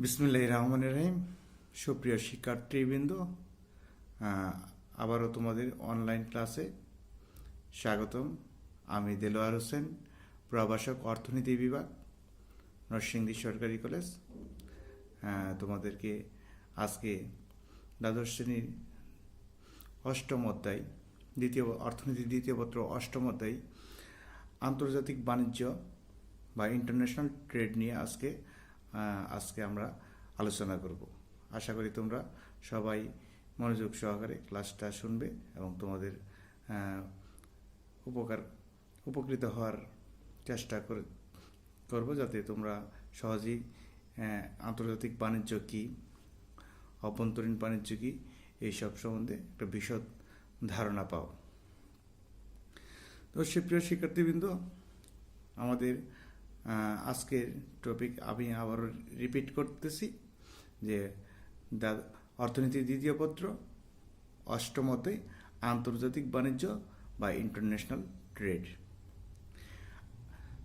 বিসমিল্লাহির রহমানির রহিম। সুপ্রিয় শিক্ষার্থীবৃন্দ, আবারও তোমাদের অনলাইন ক্লাসে স্বাগতম। আমি দেলোয়ার হোসেন, প্রভাষক, অর্থনীতি বিভাগ, নরসিংদী সরকারি কলেজ। তোমাদেরকে আজকে দ্বাদশ শ্রেণীর অষ্টম অধ্যায়, অর্থনীতি দ্বিতীয় পত্র অষ্টম অধ্যায় আন্তর্জাতিক বাণিজ্য বা ইন্টারন্যাশনাল ট্রেড নিয়ে আজকে আমরা আলোচনা করব। আশা করি তোমরা সবাই মনোযোগ সহকারে ক্লাসটা শুনবে এবং তোমাদের উপকৃত হওয়ার চেষ্টা করব, যাতে তোমরা সহজেই আন্তর্জাতিক বাণিজ্য কী, অভ্যন্তরীণ বাণিজ্য কী, এইসব সম্বন্ধে একটা বিশদ ধারণা পাও। তো সুপ্রিয় শিক্ষার্থীবৃন্দ, আমাদের আজকের টপিক আমি আবার রিপিট করতেছি যে অর্থনীতির দ্বিতীয় পত্র অষ্টম অধ্যায় আন্তর্জাতিক বাণিজ্য বা ইন্টারন্যাশনাল ট্রেড।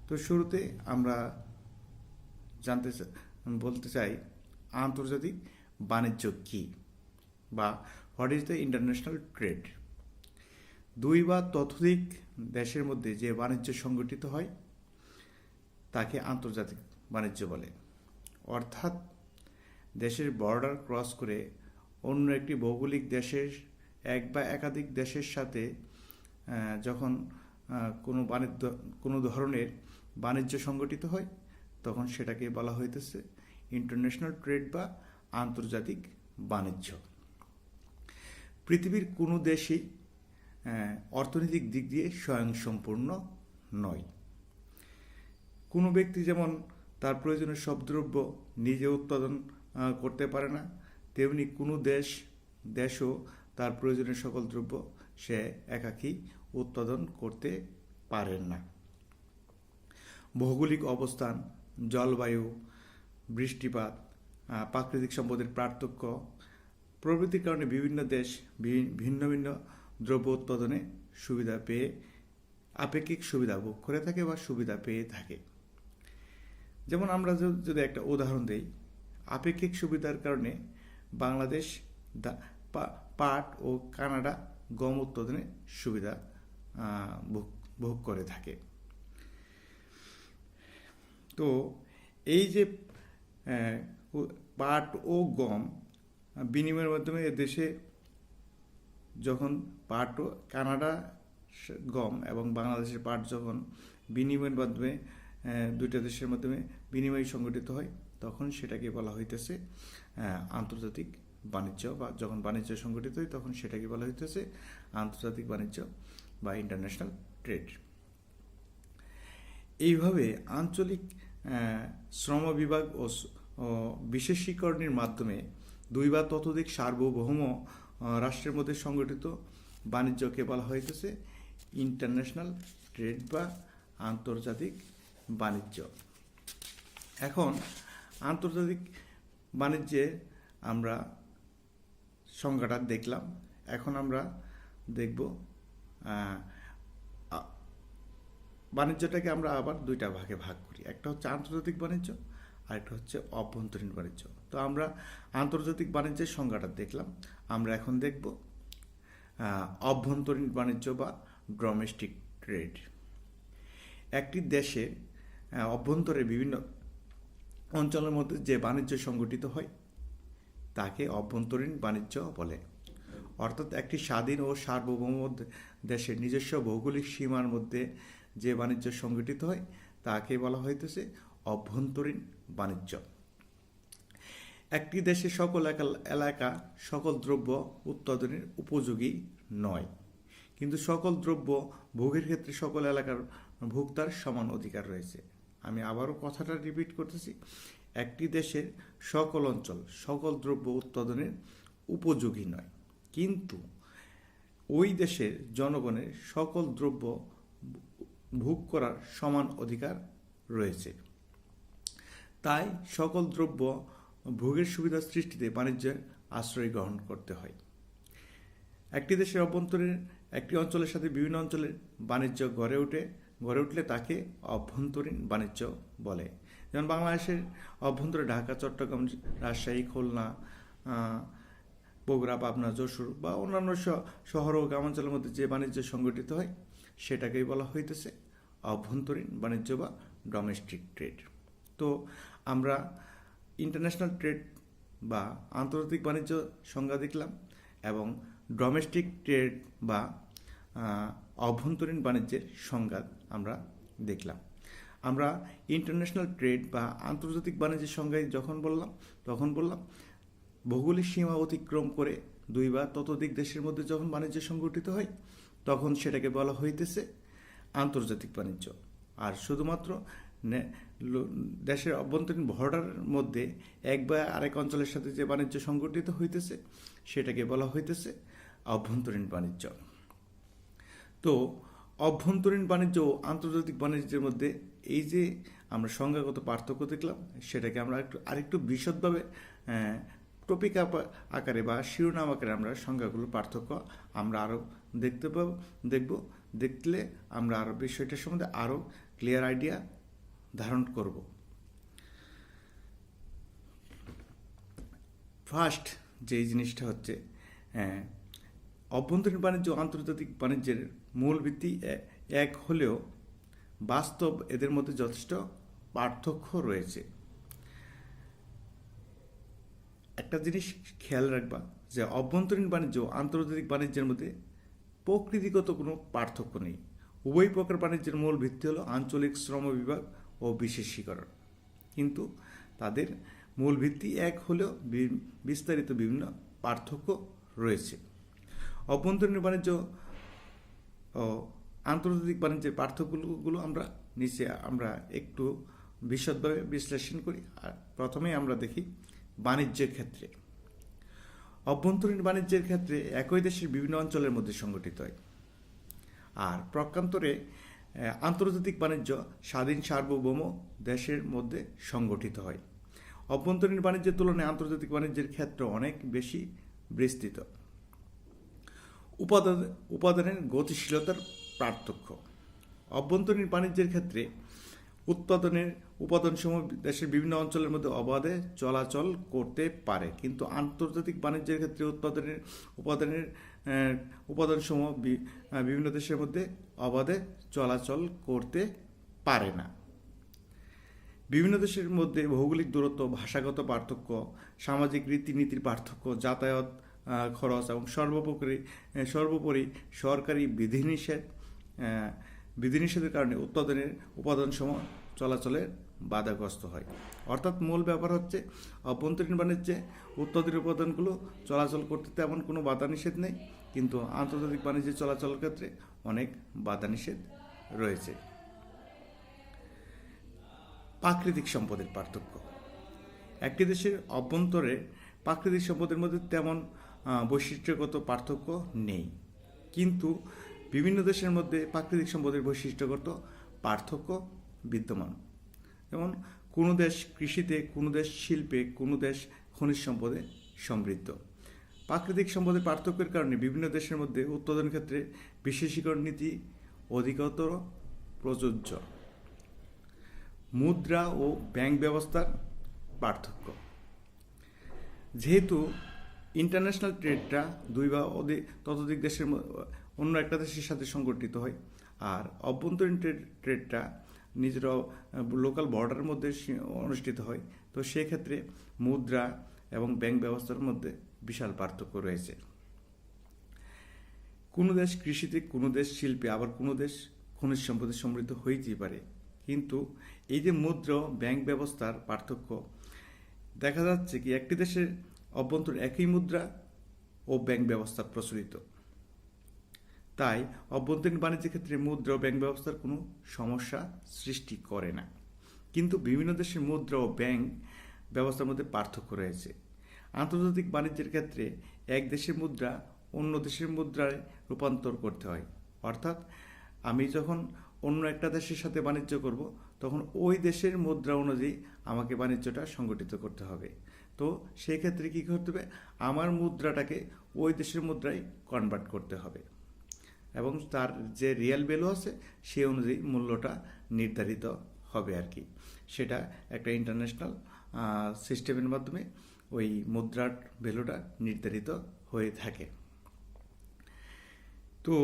তো শুরুতে আমরা বলতে চাই আন্তর্জাতিক বাণিজ্য কী বা what is the international trade. দুই বা ততোধিক দেশের মধ্যে যে বাণিজ্য সংগঠিত হয় তাকে আন্তর্জাতিক বাণিজ্য বলে। অর্থাৎ দেশের বর্ডার ক্রস করে অন্য একটি ভৌগোলিক দেশের এক বা একাধিক দেশের সাথে যখন কোনো ধরনের বাণিজ্য সংগঠিত হয়, তখন সেটাকে বলা হইতেছে ইন্টারন্যাশনাল ট্রেড বা আন্তর্জাতিক বাণিজ্য। পৃথিবীর কোনো দেশই অর্থনৈতিক দিক দিয়ে স্বয়ংসম্পূর্ণ নয়। কোনো ব্যক্তি যেমন তার প্রয়োজনীয় সব দ্রব্য নিজে উৎপাদন করতে পারে না, তেমনি কোনো দেশও তার প্রয়োজনীয় সকল দ্রব্য সে একাকী উৎপাদন করতে পারে না। ভৌগোলিক অবস্থান, জলবায়ু, বৃষ্টিপাত, প্রাকৃতিক সম্পদের পার্থক্য প্রভৃতির কারণে বিভিন্ন দেশ ভিন্ন ভিন্ন দ্রব্য উৎপাদনে সুবিধা পেয়ে আপেক্ষিক সুবিধা ভোগ করে থাকে বা সুবিধা পেয়ে থাকে। যেমন আমরা যদি একটা উদাহরণ দেই, আপেক্ষিক সুবিধার কারণে বাংলাদেশ পাট ও কানাডা গম উৎপাদনে সুবিধা ভোগ করে থাকে। তো এই যে পাট ও গম বিনিময়ের মাধ্যমে দেশে যখন পাট ও কানাডা গম এবং বাংলাদেশের পাট যখন বিনিময়ের মাধ্যমে দুইটা দেশের মাধ্যমে বিনিময় সংগঠিত হয়, তখন সেটাকে বলা হইতেছে আন্তর্জাতিক বাণিজ্য, বা যখন বাণিজ্য সংগঠিত হয় তখন সেটাকে বলা হইতেছে আন্তর্জাতিক বাণিজ্য বা ইন্টারন্যাশনাল ট্রেড। এইভাবে আঞ্চলিক শ্রম বিভাগ ও বিশেষীকরণের মাধ্যমে দুই বা ততোধিক সার্বভৌম রাষ্ট্রের মধ্যে সংগঠিত বাণিজ্যকে বলা হইতেছে ইন্টারন্যাশনাল ট্রেড বা আন্তর্জাতিক বাণিজ্য। এখন আন্তর্জাতিক বাণিজ্যে আমরা সংজ্ঞাটা দেখলাম। এখন আমরা দেখব বাণিজ্যটাকে আমরা আবার দুইটা ভাগে ভাগ করি। একটা হচ্ছে আন্তর্জাতিক বাণিজ্য আর একটা হচ্ছে অভ্যন্তরীণ বাণিজ্য। তো আমরা আন্তর্জাতিক বাণিজ্যের সংজ্ঞাটা দেখলাম, আমরা এখন দেখব অভ্যন্তরীণ বাণিজ্য বা ডোমেস্টিক ট্রেড। একটি দেশের অভ্যন্তরে বিভিন্ন অঞ্চলের মধ্যে যে বাণিজ্য সংগঠিত হয় তাকে অভ্যন্তরীণ বাণিজ্য বলে। অর্থাৎ একটি স্বাধীন ও সার্বভৌম দেশের নিজস্ব ভৌগোলিক সীমার মধ্যে যে বাণিজ্য সংগঠিত হয় তাকে বলা হইতেছে অভ্যন্তরীণ বাণিজ্য। একটি দেশের সকল এলাকা সকল দ্রব্য উৎপাদনের উপযোগী নয়, কিন্তু সকল দ্রব্য ভোগের ক্ষেত্রে সকল এলাকার ভোক্তার সমান অধিকার রয়েছে। আমি আবারও কথাটা রিপিট করতেছি, একটি দেশের সকল অঞ্চল সকল দ্রব্য উৎপাদনের উপযোগী নয়, কিন্তু ওই দেশের জনগণের সকল দ্রব্য ভোগ করার সমান অধিকার রয়েছে। তাই সকল দ্রব্য ভোগের সুবিধা সৃষ্টিতে বাণিজ্যের আশ্রয় গ্রহণ করতে হয়। একটি দেশের অভ্যন্তরে একটি অঞ্চলের সাথে বিভিন্ন অঞ্চলের বাণিজ্য গড়ে উঠলে তাকে অভ্যন্তরীণ বাণিজ্য বলে। যেমন বাংলাদেশের অভ্যন্তরে ঢাকা, চট্টগ্রাম, রাজশাহী, খুলনা, বগুড়া, পাবনা, যশোর বা অন্যান্য শহর ও গ্রামাঞ্চলের মধ্যে যে বাণিজ্য সংগঠিত হয় সেটাকেই বলা হইতেছে অভ্যন্তরীণ বাণিজ্য বা ডোমেস্টিক ট্রেড। তো আমরা ইন্টারন্যাশনাল ট্রেড বা আন্তর্জাতিক বাণিজ্য সংজ্ঞা দেখলাম এবং ডোমেস্টিক ট্রেড বা অভ্যন্তরীণ বাণিজ্যের সংজ্ঞা আমরা দেখলাম। আমরা ইন্টারন্যাশনাল ট্রেড বা আন্তর্জাতিক বাণিজ্যের সংজ্ঞায় তখন বললাম ভৌগোলিক সীমা অতিক্রম করে দুই বা ততোধিক দেশের মধ্যে যখন বাণিজ্য সংগঠিত হয় তখন সেটাকে বলা হইতেছে আন্তর্জাতিক বাণিজ্য। আর শুধুমাত্র দেশের অভ্যন্তরীণ বর্ডারের মধ্যে এক বা আরেক অঞ্চলের সাথে যে বাণিজ্য সংগঠিত হইতেছে সেটাকে বলা হইতেছে অভ্যন্তরীণ বাণিজ্য। তো অভ্যন্তরীণ বাণিজ্য ও আন্তর্জাতিক বাণিজ্যের মধ্যে এই যে আমরা সংজ্ঞাগত পার্থক্য দেখলাম সেটাকে আমরা আরেকটু বিশদভাবে টপিক আকারে বা শিরোনাম আকারে আমরা সংজ্ঞাগুলোর পার্থক্য আমরা আরও দেখলে আমরা আরও বিষয়টার সম্বন্ধে আরও ক্লিয়ার আইডিয়া ধারণ করব। ফার্স্ট যে জিনিসটা হচ্ছে অভ্যন্তরীণ বাণিজ্য ও আন্তর্জাতিক বাণিজ্যের মূল ভিত্তি এক হলেও বাস্তব এদের মধ্যে যথেষ্ট পার্থক্য রয়েছে। একটা জিনিস খেয়াল রাখবা যে অভ্যন্তরীণ বাণিজ্য ও আন্তর্জাতিক বাণিজ্যের মধ্যে প্রকৃতিগত কোনো পার্থক্য নেই। উভয় প্রকার বাণিজ্যের মূল ভিত্তি হলো আঞ্চলিক শ্রম বিভাগ ও বিশেষীকরণ, কিন্তু তাদের মূল ভিত্তি এক হলেও বিস্তারিত বিভিন্ন পার্থক্য রয়েছে। অভ্যন্তরীণ বাণিজ্য ও আন্তর্জাতিক বাণিজ্যের পার্থক্যগুলো আমরা একটু বিশদভাবে বিশ্লেষণ করি। আর প্রথমেই আমরা দেখি বাণিজ্যের ক্ষেত্রে। অভ্যন্তরীণ বাণিজ্যের ক্ষেত্রে একই দেশের বিভিন্ন অঞ্চলের মধ্যে সংগঠিত হয়, আর প্রকান্তরে আন্তর্জাতিক বাণিজ্য স্বাধীন সার্বভৌম দেশের মধ্যে সংগঠিত হয়। অভ্যন্তরীণ বাণিজ্যের তুলনায় আন্তর্জাতিক বাণিজ্যের ক্ষেত্র অনেক বেশি বিস্তৃত। উপাদানের গতিশীলতার পার্থক্য। অভ্যন্তরীণ বাণিজ্যের ক্ষেত্রে উপাদানসমূহ দেশের বিভিন্ন অঞ্চলের মধ্যে অবাধে চলাচল করতে পারে, কিন্তু আন্তর্জাতিক বাণিজ্যের ক্ষেত্রে উপাদানসমূহ বিভিন্ন দেশের মধ্যে অবাধে চলাচল করতে পারে না। বিভিন্ন দেশের মধ্যে ভৌগোলিক দূরত্ব, ভাষাগত পার্থক্য, সামাজিক রীতিনীতির পার্থক্য, যাতায়াত খরচ এবং সর্বোপরি সরকারি বিধিনিষেধের কারণে উপাদানসমূহ চলাচলের বাধাগ্রস্ত হয়। অর্থাৎ মূল ব্যাপার হচ্ছে অভ্যন্তরীণ বাণিজ্যে উৎপাদিত উপাদানগুলো চলাচল করতে তেমন কোনো বাধা নিষেধ নেই, কিন্তু আন্তর্জাতিক বাণিজ্যে চলাচলের ক্ষেত্রে অনেক বাধা নিষেধ রয়েছে। প্রাকৃতিক সম্পদের পার্থক্য। একটি দেশের অভ্যন্তরে প্রাকৃতিক সম্পদের মধ্যে তেমন বৈশিষ্ট্যগত পার্থক্য নেই, কিন্তু বিভিন্ন দেশের মধ্যে প্রাকৃতিক সম্পদের বৈশিষ্ট্যগত পার্থক্য বিদ্যমান। যেমন কোনো দেশ কৃষিতে, কোনো দেশ শিল্পে, কোনো দেশ খনিজ সম্পদে সমৃদ্ধ। প্রাকৃতিক সম্পদের পার্থক্যের কারণে বিভিন্ন দেশের মধ্যে উৎপাদন ক্ষেত্রে বিশেষীকরণ নীতি অধিকতর প্রযোজ্য। মুদ্রা ও ব্যাংক ব্যবস্থার পার্থক্য। যেহেতু ইন্টারন্যাশনাল ট্রেডটা দুই বা ততোধিক দেশের অন্য একটা দেশের সাথে সংগঠিত হয়, আর অভ্যন্তরীণ ট্রেডটা নিজের লোকাল বর্ডারের মধ্যে অনুষ্ঠিত হয়, তো সেক্ষেত্রে মুদ্রা এবং ব্যাংক ব্যবস্থার মধ্যে বিশাল পার্থক্য রয়েছে। কোনো দেশ কৃষিতে, কোনো দেশ শিল্পে, আবার কোনো দেশ খনিজ সম্পদে সমৃদ্ধ হইতেই পারে, কিন্তু এই যে মুদ্রা ব্যাংক ব্যবস্থার পার্থক্য দেখা যাচ্ছে কি একটি দেশের অভ্যন্তরে একই মুদ্রা ও ব্যাংক ব্যবস্থা প্রচলিত, তাই অভ্যন্তরীণ বাণিজ্যের ক্ষেত্রে মুদ্রা ও ব্যাংক ব্যবস্থার কোনো সমস্যা সৃষ্টি করে না, কিন্তু বিভিন্ন দেশের মুদ্রা ও ব্যাংক ব্যবস্থার মধ্যে পার্থক্য রয়েছে। আন্তর্জাতিক বাণিজ্যের ক্ষেত্রে এক দেশের মুদ্রা অন্য দেশের মুদ্রায় রূপান্তর করতে হয়, অর্থাৎ আমি যখন অন্য একটা দেশের সাথে বাণিজ্য করব তখন ওই দেশের মুদ্রা অনুযায়ী আমাকে বাণিজ্যটা সংগঠিত করতে হবে। তো সেই ক্ষেত্রে কী করতে হবে, আমার মুদ্রাটাকে ওই দেশের মুদ্রায় কনভার্ট করতে হবে এবং তার যে রিয়েল ভ্যালু আছে সে অনুযায়ী মূল্যটা নির্ধারিত হবে আর কি। সেটা একটা ইন্টারন্যাশনাল সিস্টেমের মাধ্যমে ওই মুদ্রার ভ্যালুটা নির্ধারিত হয়ে থাকে। তো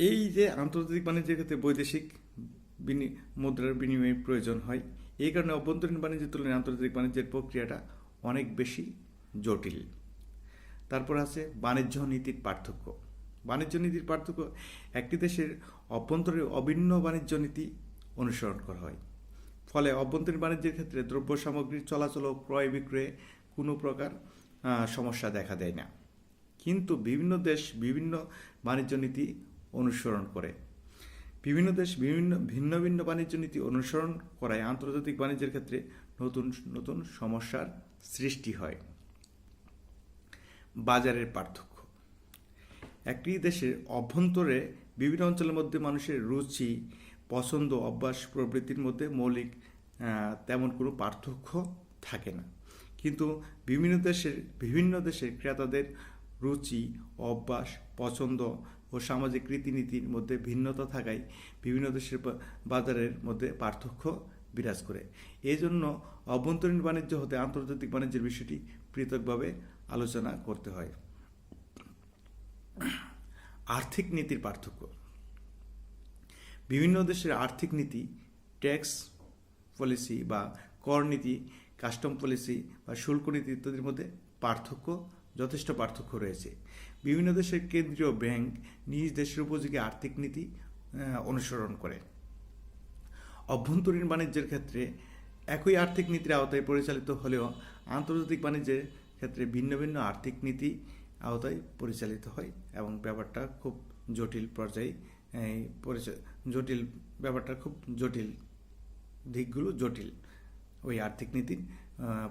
এই যে আন্তর্জাতিক বাণিজ্যের ক্ষেত্রে বৈদেশিক মুদ্রার বিনিময়ের প্রয়োজন হয়, এই কারণে অভ্যন্তরীণ বাণিজ্যের তুলনায় আন্তর্জাতিক বাণিজ্যের প্রক্রিয়াটা অনেক বেশি জটিল। তারপর আছে বাণিজ্য নীতির পার্থক্য। বাণিজ্য নীতির পার্থক্য, একটি দেশের অভ্যন্তরে অভিন্ন বাণিজ্য নীতি অনুসরণ করা হয়। ফলে অভ্যন্তরীণ বাণিজ্যের ক্ষেত্রে দ্রব্য সামগ্রীর চলাচল ও ক্রয় বিক্রয়ে কোনো প্রকার সমস্যা দেখা দেয় না। কিন্তু বিভিন্ন দেশ বিভিন্ন বাণিজ্য নীতি অনুসরণ করে। বিভিন্ন দেশ ভিন্ন ভিন্ন বাণিজ্য নীতি অনুসরণ করায় আন্তর্জাতিক বাণিজ্যের ক্ষেত্রে নতুন নতুন সমস্যার সৃষ্টি হয়। বাজারের পার্থক্য, একটি দেশের অভ্যন্তরে বিভিন্ন অঞ্চলের মধ্যে মানুষের রুচি, পছন্দ, অভ্যাস প্রবৃত্তির মধ্যে মৌলিক তেমন কোনো পার্থক্য থাকে না। কিন্তু বিভিন্ন দেশের ক্রেতাদের রুচি, অভ্যাস, পছন্দ ও সামাজিক রীতিনীতির মধ্যে ভিন্নতা থাকায় বিভিন্ন দেশের বাজারের মধ্যে পার্থক্য বিরাজ করে। এই জন্য অভ্যন্তরীণ বাণিজ্য হতে আন্তর্জাতিক বাণিজ্যের বিষয়টি পৃথকভাবে আলোচনা করতে হয়। আর্থিক নীতির পার্থক্য, বিভিন্ন দেশের আর্থিক নীতি, ট্যাক্স পলিসি বা কর নীতি, কাস্টম পলিসি বা শুল্ক নীতি ইত্যাদির মধ্যে যথেষ্ট পার্থক্য রয়েছে। বিভিন্ন দেশের কেন্দ্রীয় ব্যাংক নিজ দেশের উপযোগী আর্থিক নীতি অনুসরণ করে। অভ্যন্তরীণ বাণিজ্যের ক্ষেত্রে একই আর্থিক নীতির আওতায় পরিচালিত হলেও আন্তর্জাতিক বাণিজ্যের ক্ষেত্রে ভিন্ন ভিন্ন আর্থিক নীতি আওতায় পরিচালিত হয় এবং ব্যাপারটা খুব জটিল পর্যায়ে ব্যাপারটা খুব জটিল, দিকগুলো জটিল ওই আর্থিক নীতির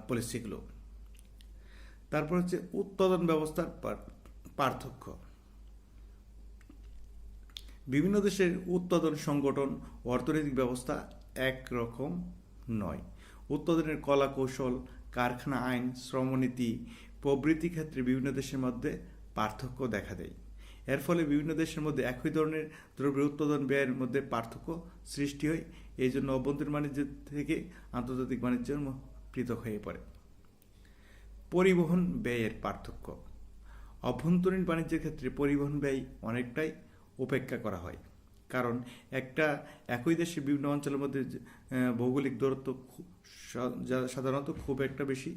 পলিসিগুলো। তারপর হচ্ছে উৎপাদন ব্যবস্থার পার্থক্য। বিভিন্ন দেশের উৎপাদন সংগঠন ও অর্থনৈতিক ব্যবস্থা একরকম নয়। উৎপাদনের কলা কৌশল, কারখানা আইন, শ্রমনীতি প্রভৃতি ক্ষেত্রে বিভিন্ন দেশের মধ্যে পার্থক্য দেখা দেয়। এর ফলে বিভিন্ন দেশের মধ্যে একই ধরনের দ্রব্যের উৎপাদন ব্যয়ের মধ্যে পার্থক্য সৃষ্টি হয়। এই জন্য অভ্যন্তরীণ বাণিজ্য থেকে আন্তর্জাতিক বাণিজ্য পৃথক হয়ে পড়ে। পরিবহন ব্যয়ের পার্থক্য, অভ্যন্তরীণ বাণিজ্যের ক্ষেত্রে পরিবহন ব্যয় অনেকটাই উপেক্ষা করা হয়, কারণ একই দেশের বিভিন্ন অঞ্চলের মধ্যে ভৌগোলিক দূরত্ব সাধারণত খুব একটা বেশি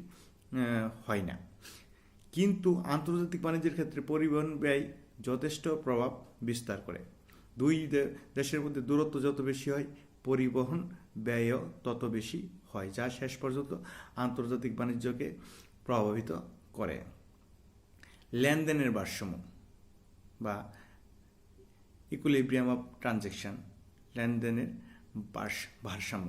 হয় না। কিন্তু আন্তর্জাতিক বাণিজ্যের ক্ষেত্রে পরিবহন ব্যয় যথেষ্ট প্রভাব বিস্তার করে। দুই দেশের মধ্যে দূরত্ব যত বেশি হয়, পরিবহন ব্যয়ও তত বেশি হয়, যা শেষ পর্যন্ত আন্তর্জাতিক বাণিজ্যকে প্রভাবিত করে। লেনদেনের ভারসাম্য বা ইকুইলিব্রিয়াম অফ ট্রানজ্যাকশন, লেনদেনের ভারসাম্য।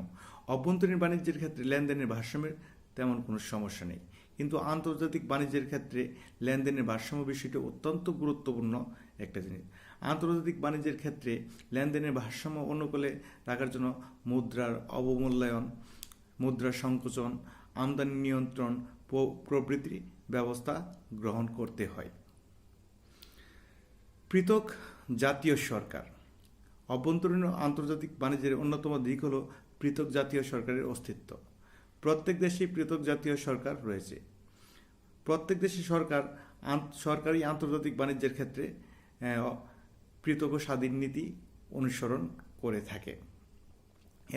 অভ্যন্তরীণ বাণিজ্যের ক্ষেত্রে লেনদেনের ভারসাম্যের তেমন কোনো সমস্যা নেই, কিন্তু আন্তর্জাতিক বাণিজ্যের ক্ষেত্রে লেনদেনের ভারসাম্য বিষয়টি অত্যন্ত গুরুত্বপূর্ণ একটা জিনিস। আন্তর্জাতিক বাণিজ্যের ক্ষেত্রে লেনদেনের ভারসাম্য অনুকূলে রাখার জন্য মুদ্রার অবমূল্যায়ন, মুদ্রার সংকোচন, আমদানি নিয়ন্ত্রণ প্রভৃতি ব্যবস্থা গ্রহণ করতে হয়। পৃথক জাতীয় সরকার, অভ্যন্তরীণ ও আন্তর্জাতিক বাণিজ্যের অন্যতম দিক হল পৃথক জাতীয় সরকারের অস্তিত্ব। প্রত্যেক দেশেই পৃথক জাতীয় সরকার রয়েছে। প্রত্যেক দেশের সরকারি আন্তর্জাতিক বাণিজ্যের ক্ষেত্রে পৃথক ও স্বাধীন নীতি অনুসরণ করে থাকে।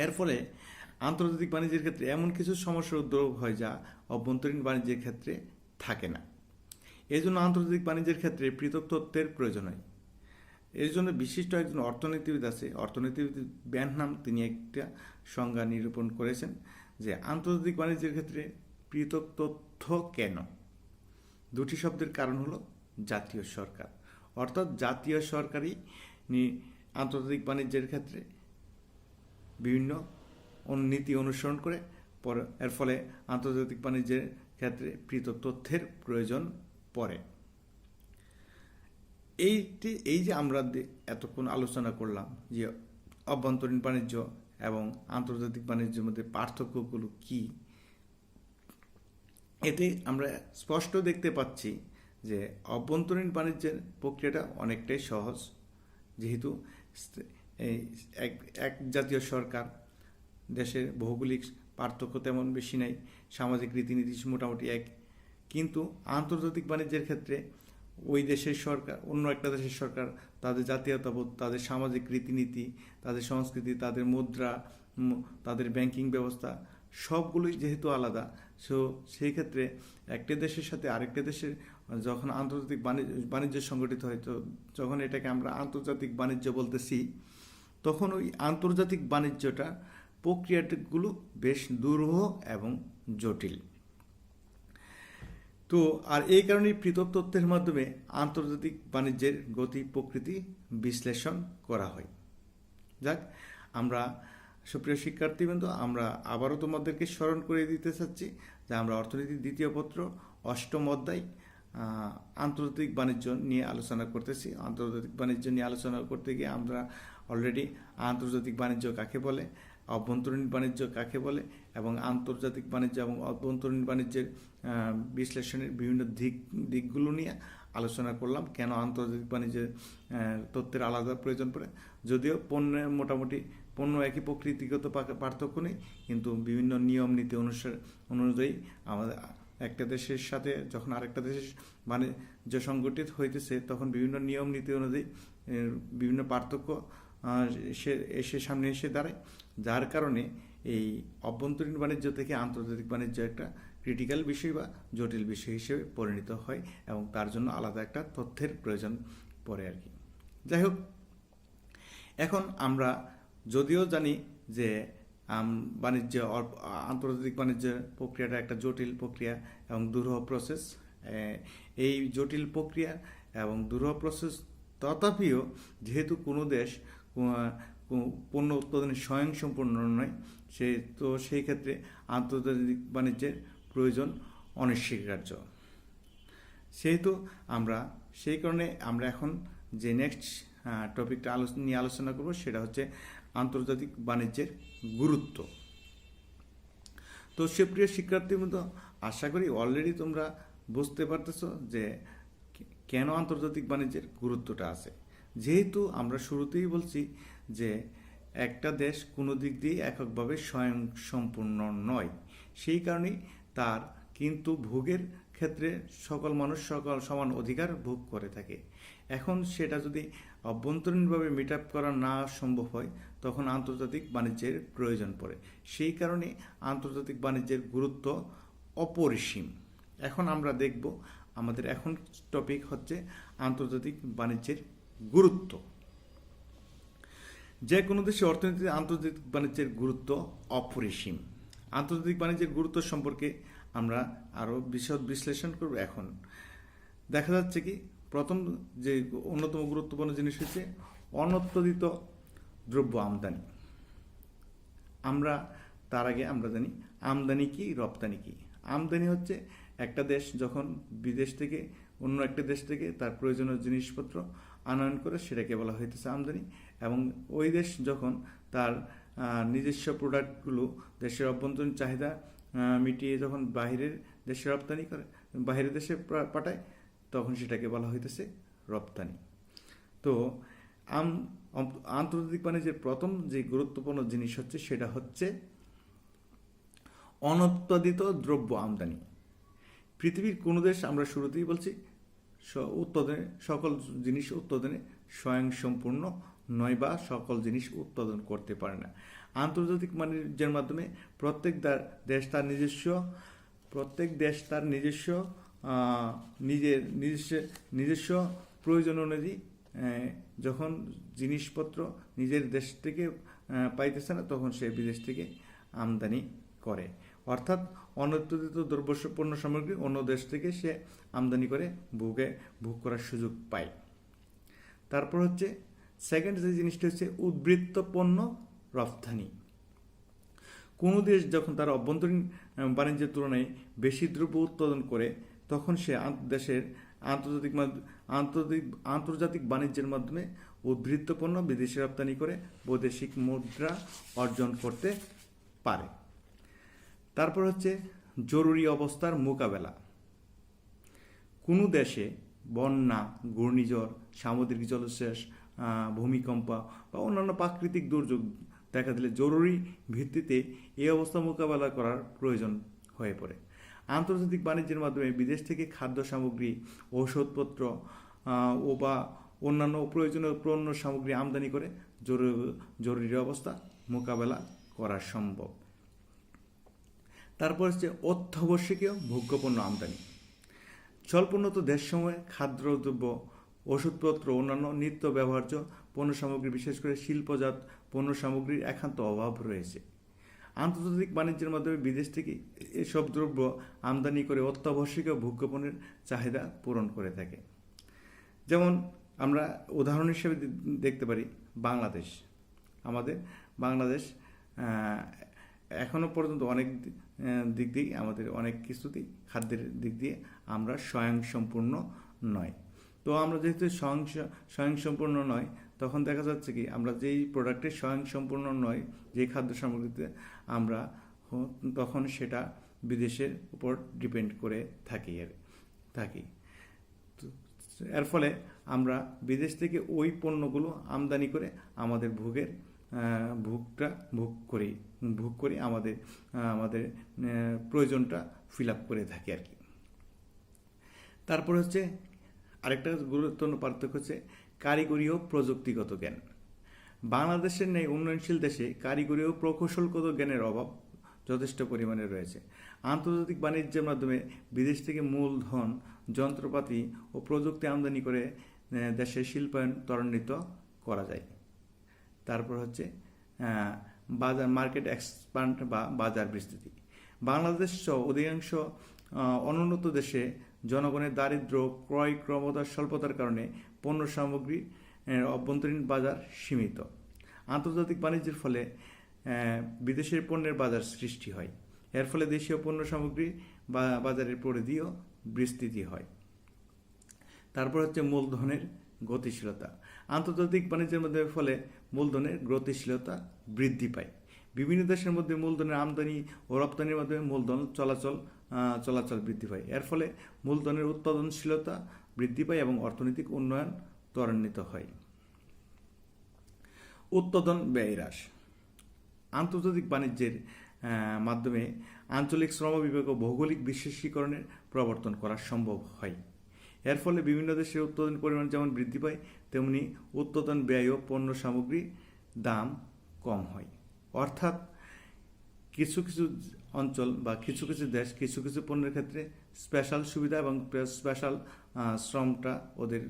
এর ফলে আন্তর্জাতিক বাণিজ্যের ক্ষেত্রে এমন কিছু সমস্যার উদ্ভব হয় যা অভ্যন্তরীণ বাণিজ্যের ক্ষেত্রে থাকে না। এই জন্য আন্তর্জাতিক বাণিজ্যের ক্ষেত্রে পৃথক তত্ত্বের প্রয়োজন হয়। এর জন্য বিশিষ্ট একজন অর্থনীতিবিদ আছে, অর্থনীতিবিদ ব্যানহাম, তিনি একটা সংজ্ঞা নিরূপণ করেছেন যে আন্তর্জাতিক বাণিজ্যের ক্ষেত্রে পৃথক তথ্য কেন? দুটি শব্দের কারণ হলো জাতীয় সরকার, অর্থাৎ জাতীয় সরকারই আন্তর্জাতিক বাণিজ্যের ক্ষেত্রে বিভিন্ন নীতি অনুসরণ করে, এর ফলে আন্তর্জাতিক বাণিজ্যের ক্ষেত্রে পৃথক তথ্যের প্রয়োজন পড়ে। এই যে আমরা এতক্ষণ আলোচনা করলাম যে অভ্যন্তরীণ বাণিজ্য এবং আন্তর্জাতিক বাণিজ্যের মধ্যে পার্থক্যগুলো কি, এতে আমরা স্পষ্ট দেখতে পাচ্ছি যে অভ্যন্তরীণ বাণিজ্যের প্রক্রিয়াটা অনেকটাই সহজ, যেহেতু এক জাতীয় সরকার দেশের ভৌগোলিক পার্থক্য তেমন বেশি নাই, সামাজিক রীতিনীতি মোটামুটি এক, কিন্তু আন্তর্জাতিক বাণিজ্যের ক্ষেত্রে ওই দেশের সরকার অন্য একটা দেশের সরকার তাদের জাতীয়তাবোধ, তাদের সামাজিক রীতিনীতি, তাদের সংস্কৃতি, তাদের মুদ্রা, তাদের ব্যাংকিং ব্যবস্থা সবগুলোই যেহেতু আলাদা, সেই ক্ষেত্রে একটা দেশের সাথে আরেকটা দেশের যখন আন্তর্জাতিক বাণিজ্য সংগঠিত হয়, তো যখন এটাকে আমরা আন্তর্জাতিক বাণিজ্য বলতেছি, তখন ওই আন্তর্জাতিক বাণিজ্যটা প্রক্রিয়াগুলো বেশ দুরূহ এবং জটিল। তো আর এই কারণেই পৃথক তথ্যের মাধ্যমে আন্তর্জাতিক বাণিজ্যের গতি প্রকৃতি বিশ্লেষণ করা হয়। যাক, আমরা সুপ্রিয় শিক্ষার্থীবৃন্দ, আমরা আবারও তোমাদেরকে স্মরণ করে দিতে চাচ্ছি যে আমরা অর্থনীতির দ্বিতীয় পত্র 8ম অধ্যায় আন্তর্জাতিক বাণিজ্য নিয়ে আলোচনা করতেছি। আন্তর্জাতিক বাণিজ্য নিয়ে আলোচনা করতে গিয়ে আমরা অলরেডি আন্তর্জাতিক বাণিজ্য কাকে বলে, অভ্যন্তরীণ বাণিজ্য কাকে বলে এবং আন্তর্জাতিক বাণিজ্য এবং অভ্যন্তরীণ বাণিজ্যের বিশ্লেষণের বিভিন্ন দিকগুলো নিয়ে আলোচনা করলাম। কেন আন্তর্জাতিক বাণিজ্যের তথ্যের আলাদা প্রয়োজন পড়ে, যদিও মোটামুটি পণ্য একই প্রকৃতিগত পার্থক্য নেই, কিন্তু বিভিন্ন নিয়ম নীতি অনুযায়ী আমাদের একটা দেশের সাথে যখন আরেকটা দেশের বাণিজ্য সংগঠিত হইতেছে, তখন বিভিন্ন নিয়ম নীতি অনুযায়ী বিভিন্ন পার্থক্য এসে সামনে এসে দাঁড়ায়, যার কারণে এই অভ্যন্তরীণ বাণিজ্য থেকে আন্তর্জাতিক বাণিজ্য একটা ক্রিটিক্যাল বিষয় বা জটিল বিষয় হিসেবে পরিণত হয় এবং তার জন্য আলাদা একটা তথ্যের প্রয়োজন পড়ে আর কি। যাই হোক, এখন আমরা যদিও জানি যে আন্তর্জাতিক বাণিজ্যের প্রক্রিয়াটা একটা জটিল প্রক্রিয়া এবং দুরূহ প্রসেস, এই জটিল প্রক্রিয়া এবং দুরূহ প্রসেস, তথাপিও যেহেতু কোনো দেশ পণ্য উৎপাদনে স্বয়ংসম্পূর্ণ নয়, সেই ক্ষেত্রে আন্তর্জাতিক বাণিজ্যের প্রয়োজন অনস্বীকার্য। সেই কারণে আমরা এখন যে নেক্সট টপিকটা নিয়ে আলোচনা করব সেটা হচ্ছে আন্তর্জাতিক বাণিজ্যের গুরুত্ব। তো সুপ্রিয় শিক্ষার্থীর মতো আশা করি অলরেডি তোমরা বুঝতে পারতেছো যে কেন আন্তর্জাতিক বাণিজ্যের গুরুত্বটা আছে। যেহেতু আমরা শুরুতেই বলছি যে একটা দেশ কোনো দিক দিয়ে এককভাবে স্বয়ংসম্পূর্ণ নয়, সেই কারণেই তার কিন্তু ভোগের ক্ষেত্রে সকল মানুষ সমান অধিকার ভোগ করে থাকে। এখন সেটা যদি অভ্যন্তরীণভাবে মিট আপ করা না সম্ভব হয়, তখন আন্তর্জাতিক বাণিজ্যের প্রয়োজন পড়ে। সেই কারণে আন্তর্জাতিক বাণিজ্যের গুরুত্ব অপরিসীম। এখন আমরা দেখব, আমাদের এখন টপিক হচ্ছে আন্তর্জাতিক বাণিজ্যের গুরুত্ব। যে কোনো দেশে অর্থনীতিতে আন্তর্জাতিক বাণিজ্যের গুরুত্ব অপরিসীম। আন্তর্জাতিক বাণিজ্যের গুরুত্ব সম্পর্কে আমরা আরও বিশদ বিশ্লেষণ করব। এখন দেখা যাচ্ছে কি, প্রথম যে অন্যতম গুরুত্বপূর্ণ জিনিস হচ্ছে অনুৎপাদিত দ্রব্য আমদানি। তার আগে আমরা জানি আমদানি কি, রপ্তানি কি। আমদানি হচ্ছে একটা দেশ যখন বিদেশ থেকে অন্য একটা দেশ থেকে তার প্রয়োজনীয় জিনিসপত্র আনয়ন করে, সেটাকে বলা হইতেছে আমদানি। এবং ওই দেশ যখন তার নিজস্ব প্রোডাক্টগুলো দেশের অভ্যন্তরীণ চাহিদা মিটিয়ে যখন বাইরের দেশে রপ্তানি করে, বাইরের দেশে পাঠায়, তখন সেটাকে বলা হইতেছে রপ্তানি। তো আন্তর্জাতিক বাণিজ্যের প্রথম যে গুরুত্বপূর্ণ জিনিস হচ্ছে সেটা হচ্ছে অনুৎপাদিত দ্রব্য আমদানি। পৃথিবীর কোনো দেশ, আমরা শুরুতেই বলছি, সকল জিনিস উৎপাদনে স্বয়ংসম্পূর্ণ নয় বা সকল জিনিস উৎপাদন করতে পারে না। আন্তর্জাতিক বাণিজ্যের মাধ্যমে প্রত্যেক দেশ তার নিজস্ব প্রয়োজন অনুযায়ী যখন জিনিসপত্র নিজের দেশ থেকে পাইতেছে না, তখন সে বিদেশ থেকে আমদানি করে। অর্থাৎ অনুৎপাদিত দ্রব্য পণ্য সামগ্রী অন্য দেশ থেকে সে আমদানি করে ভোগ করার সুযোগ পায়। তারপর হচ্ছে সেকেন্ড যে জিনিসটা হচ্ছে উদ্বৃত্ত পণ্য রপ্তানি। কোনো দেশ যখন তার অভ্যন্তরীণ বাণিজ্যের তুলনায় বেশি দ্রব্য উৎপাদন করে, তখন সে দেশের আন্তর্জাতিক বাণিজ্যের মাধ্যমে উদ্বৃত্ত পণ্য বিদেশে রপ্তানি করে বৈদেশিক মুদ্রা অর্জন করতে পারে। তারপর হচ্ছে জরুরি অবস্থার মোকাবেলা। কোনো দেশে বন্যা, ঘূর্ণিঝড়, সামুদ্রিক জলোচ্ছ্বাস, ভূমিকম্প বা অন্যান্য প্রাকৃতিক দুর্যোগ দেখা দিলে জরুরি ভিত্তিতে এই অবস্থা মোকাবেলা করার প্রয়োজন হয়ে পড়ে। আন্তর্জাতিক বাণিজ্যের মাধ্যমে বিদেশ থেকে খাদ্য সামগ্রী, ঔষধপত্র বা অন্যান্য প্রয়োজনীয় পণ্য সামগ্রী আমদানি করে জরুরি অবস্থা মোকাবেলা করা সম্ভব। তারপর হচ্ছে অত্যাবশ্যকীয় ভোগ্যপণ্য আমদানি। স্বল্পোন্নত দেশসমূহে খাদ্যদ্রব্য, ওষুধপত্র, অন্যান্য নিত্য ব্যবহার্য পণ্য সামগ্রী, বিশেষ করে শিল্পজাত পণ্য সামগ্রীর একান্ত অভাব রয়েছে। আন্তর্জাতিক বাণিজ্যের মাধ্যমে বিদেশ থেকে এসব দ্রব্য আমদানি করে অত্যাবশ্যকীয় ভোগ্যপণ্যের চাহিদা পূরণ করে থাকে। যেমন আমরা উদাহরণ হিসেবে দেখতে পারি বাংলাদেশ। আমাদের বাংলাদেশ এখনও পর্যন্ত অনেক দিক দিয়ে, আমাদের অনেক কিছুতেই খাদ্যের দিক দিয়ে আমরা স্বয়ংসম্পূর্ণ নয়। তো আমরা যেহেতু স্বয়ংসম্পূর্ণ নয়, তখন দেখা যাচ্ছে কি আমরা যেই প্রোডাক্টে স্বয়ংসম্পূর্ণ নয়, যে খাদ্য সামগ্রীতে আমরা, তখন সেটা বিদেশের উপর ডিপেন্ড করে থাকি। এর ফলে আমরা বিদেশ থেকে ওই পণ্যগুলো আমদানি করে আমাদের ভোগ করি আমাদের প্রয়োজনটা ফিল আপ করে থাকি আর কি। তারপর হচ্ছে আরেকটা গুরুত্বপূর্ণ পার্থক্য হচ্ছে কারিগরি ও প্রযুক্তিগত জ্ঞান। বাংলাদেশের ন্যায় উন্নয়নশীল দেশে কারিগরি ও প্রকৌশলগত জ্ঞানের অভাব যথেষ্ট পরিমাণে রয়েছে। আন্তর্জাতিক বাণিজ্যের মাধ্যমে বিদেশ থেকে মূলধন, যন্ত্রপাতি ও প্রযুক্তি আমদানি করে দেশের শিল্পায়ন ত্বরান্বিত করা যায়। তারপর হচ্ছে মার্কেট এক্সপান্ড বা বাজার বিস্তৃতি। বাংলাদেশ সহ অধিকাংশ অনুন্নত দেশে জনগণের দারিদ্র্য, ক্রয় ক্ষমতার স্বল্পতার কারণে পণ্য সামগ্রী অভ্যন্তরীণ বাজার সীমিত। আন্তর্জাতিক বাণিজ্যের ফলে বিদেশের পণ্যের বাজার সৃষ্টি হয়। এর ফলে দেশীয় পণ্য সামগ্রী বাজারের পরিধিও বিস্তৃতি হয়। তারপর হচ্ছে মূলধনের গতিশীলতা। আন্তর্জাতিক বাণিজ্যের মধ্যে ফলে মূলধনের গতিশীলতা বৃদ্ধি পায়। বিভিন্ন দেশের মধ্যে মূলধনের আমদানি ও রপ্তানির মাধ্যমে মূলধন চলাচল বৃদ্ধি পায়। এর ফলে মূলধনের উৎপাদনশীলতা বৃদ্ধি পায় এবং অর্থনৈতিক উন্নয়ন ত্বরান্বিত হয়। উৎপাদন ব্যয় হ্রাস। আন্তর্জাতিক বাণিজ্যের মাধ্যমে আঞ্চলিক শ্রম বিভাগ ও ভৌগোলিক বিশেষীকরণের প্রবর্তন করা সম্ভব হয়। এর ফলে বিভিন্ন দেশের উৎপাদন পরিমাণ যেমন বৃদ্ধি পায়, তেমনি উৎপাদন ব্যয় ও পণ্য সামগ্রীর দাম কম হয়। অর্থাৎ কিছু কিছু অঞ্চল বা কিছু কিছু দেশ কিছু কিছু পণ্যের ক্ষেত্রে স্পেশাল সুবিধা এবং স্পেশাল শ্রমটা ওদের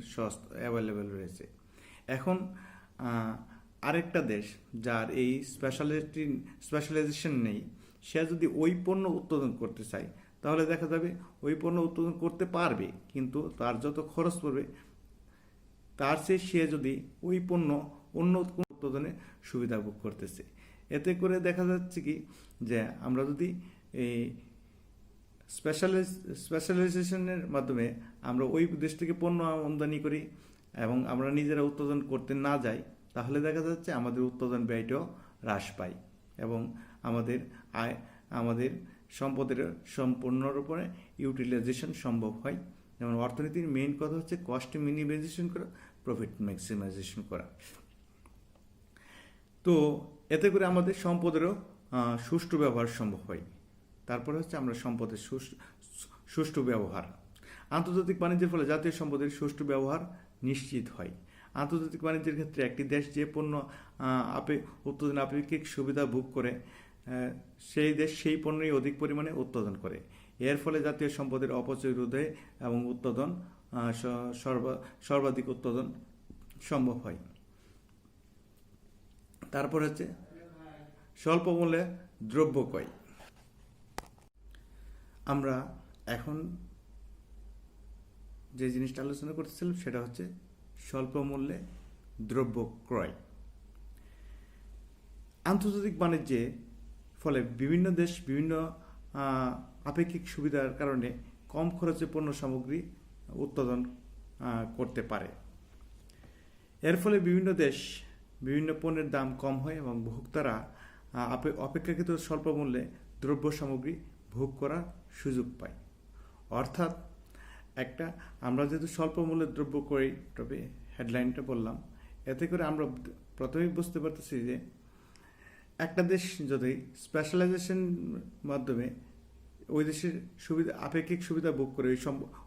অ্যাভেলেবেল রয়েছে। এখন আরেকটা দেশ যার এই স্পেশালাইজেশন নেই, সে যদি ওই পণ্য উৎপাদন করতে চায়, তাহলে দেখা যাবে ওই পণ্য উৎপাদন করতে পারবে, কিন্তু তার যত খরচ পড়বে তার চেয়ে সে যদি ওই পণ্য অন্য উৎপাদনে সুবিধা ভোগ করতেছে। এতে করে দেখা যাচ্ছে কি যে আমরা যদি এই স্পেশালাইজেশনের মাধ্যমে আমরা ওই দেশ থেকে পণ্য আমদানি করি এবং আমরা নিজেরা উৎপাদন করতে না যাই, তাহলে দেখা যাচ্ছে আমাদের উৎপাদন ব্যয়টাও হ্রাস পায় এবং আমাদের সম্পদের সম্পূর্ণরূপে ইউটিলাইজেশন সম্ভব হয়। যেমন অর্থনীতির মেইন কথা হচ্ছে কস্ট মিনিমাইজেশন করা, প্রফিট ম্যাক্সিমাইজেশন করা। তো এতে করে আমাদের সম্পদেরও সুষ্ঠু ব্যবহার সম্ভব হয়। তারপরে হচ্ছে আমরা সম্পদের সুষ্ঠু ব্যবহার। আন্তর্জাতিক বাণিজ্যের ফলে জাতীয় সম্পদের সুষ্ঠু ব্যবহার নিশ্চিত হয়। আন্তর্জাতিক বাণিজ্যের ক্ষেত্রে একটি দেশ যে পণ্য উৎপাদন আপেক্ষিক সুবিধা ভোগ করে, সেই দেশ সেই পণ্যই অধিক পরিমাণে উৎপাদন করে। এর ফলে জাতীয় সম্পদের অপচয় রোধে এবং উৎপাদন সর্বাধিক উৎপাদন সম্ভব হয়। তারপর হচ্ছে স্বল্প মূল্যে দ্রব্য ক্রয়। আমরা এখন যে জিনিসটা আলোচনা করতেছিলাম সেটা হচ্ছে স্বল্প মূল্যে দ্রব্য ক্রয়। আন্তর্জাতিক বাণিজ্যে ফলে বিভিন্ন দেশ বিভিন্ন আপেক্ষিক সুবিধার কারণে কম খরচে পণ্য সামগ্রী উৎপাদন করতে পারে। এর ফলে বিভিন্ন দেশ বিভিন্ন পণ্যের দাম কম হয় এবং ভোক্তারা অপেক্ষাকৃত স্বল্প মূল্যে দ্রব্য সামগ্রী ভোগ করার সুযোগ পায়। অর্থাৎ আমরা যেহেতু স্বল্প মূল্যের দ্রব্য ক্রয়, তবে হেডলাইনটা বললাম, এতে করে আমরা প্রথমেই বুঝতে পারতেছি যে একটা দেশ যদি স্পেশালাইজেশন মাধ্যমে ওই দেশের সুবিধা আপেক্ষিক সুবিধা ভোগ করে